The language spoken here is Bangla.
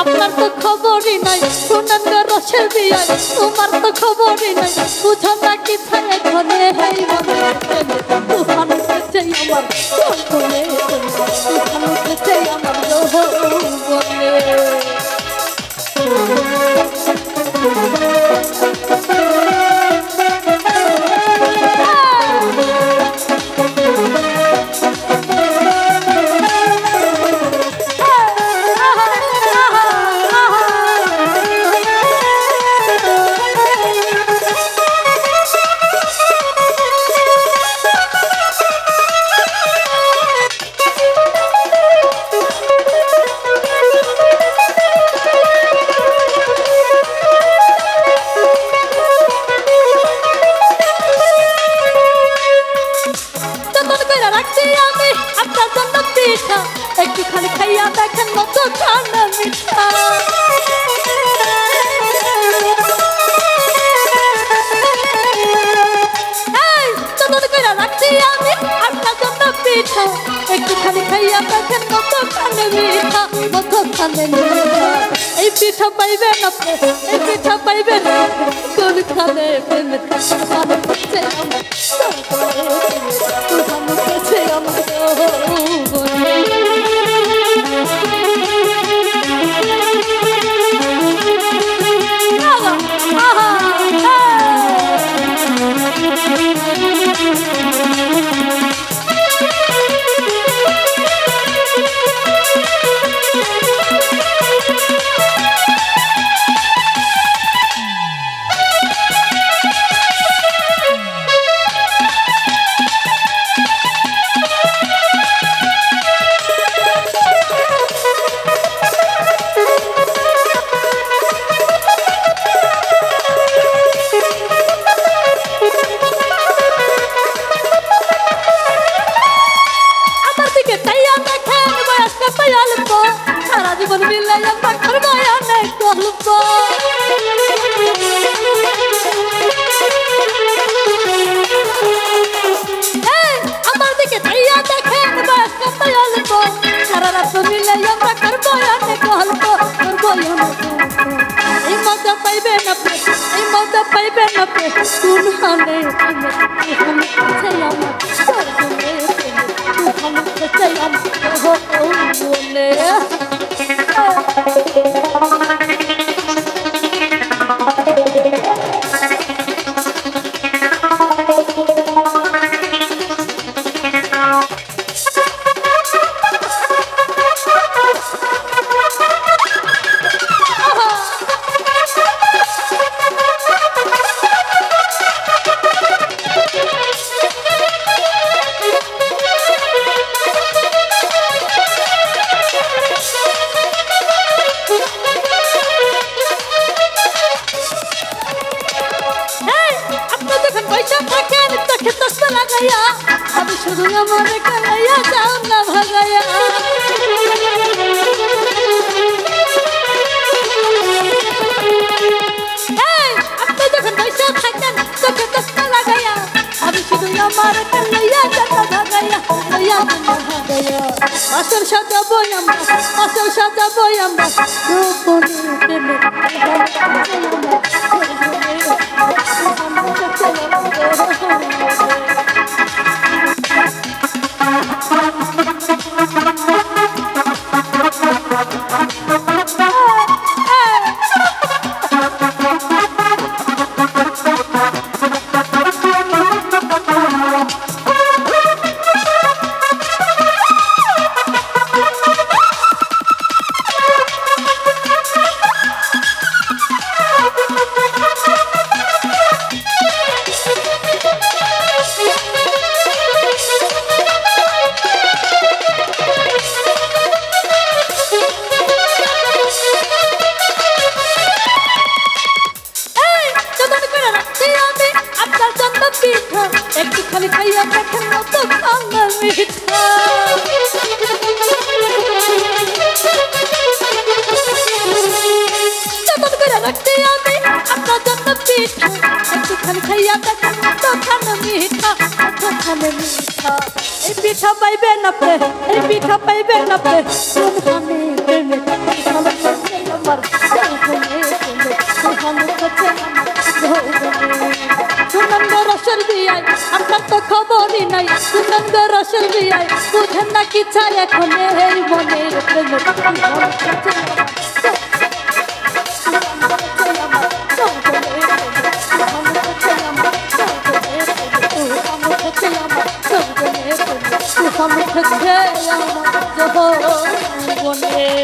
আপনার তো খবরই নাই শুনেন রসের বিয়ায় তোমার তো খবরই নাই বুঝো না কি ছায়া ঘরে হেই মনে তুফান উঠেছে আমার বলে তুফান উঠেছে আমার বলে একটুখানি খাইয়া দেখেন মত খানা মিঠা চন্দন করে রাখছি আমি আপনার জন্য পিঠা একটুখানি খাইয়া দেখেন মত খানে মিঠা মত খানে মিঠা এই পিঠা পাইবেন আপনি এই পিঠা পাইবেন কোন খানে প্রেমের ভালো করছে আমার ভালো করছে আমার সারা জীবন মিলে আমরা করবো অনেক গল্প আমার দিকে চাইয়া দেখেন অল্প সারা রাত মিলে আমরা করবো অনেক গল্প করবো এই মজা পাইবেন আপনি এই মজা পাইবেন আপনি কোন হানে আমি শুধু আমার কালাইয়া যাও না ভাগাইয়া আপনি যখন পয়সা থাকেন চোখে চশমা লাগাইয়া আমি শুধু আমার কালাইয়া যাও না ভাগাইয়া লইয়া ভাগাইয়া আসল সাজাবো আমরা আসল সাজাবো আমরা পিঠা একটুখানি খাইয়া দেখেন কতখানি মিঠা কতখানি মিঠা এই পিঠা পাইবেন আপনি এই পিঠা পাইবেন আপনি সুনহানি প্রেমে সুনহানি কাছে আমার যৌবনে সুনহানি কাছে আমার যৌবনে সুনন্দ রসের বিয়ায় আপনার তো খবরই নাই সুনন্দ রসের বিয়ায় বুঝেন না কি চাই এখন এই মনের প্রেমে সুনহানি কাছে I'm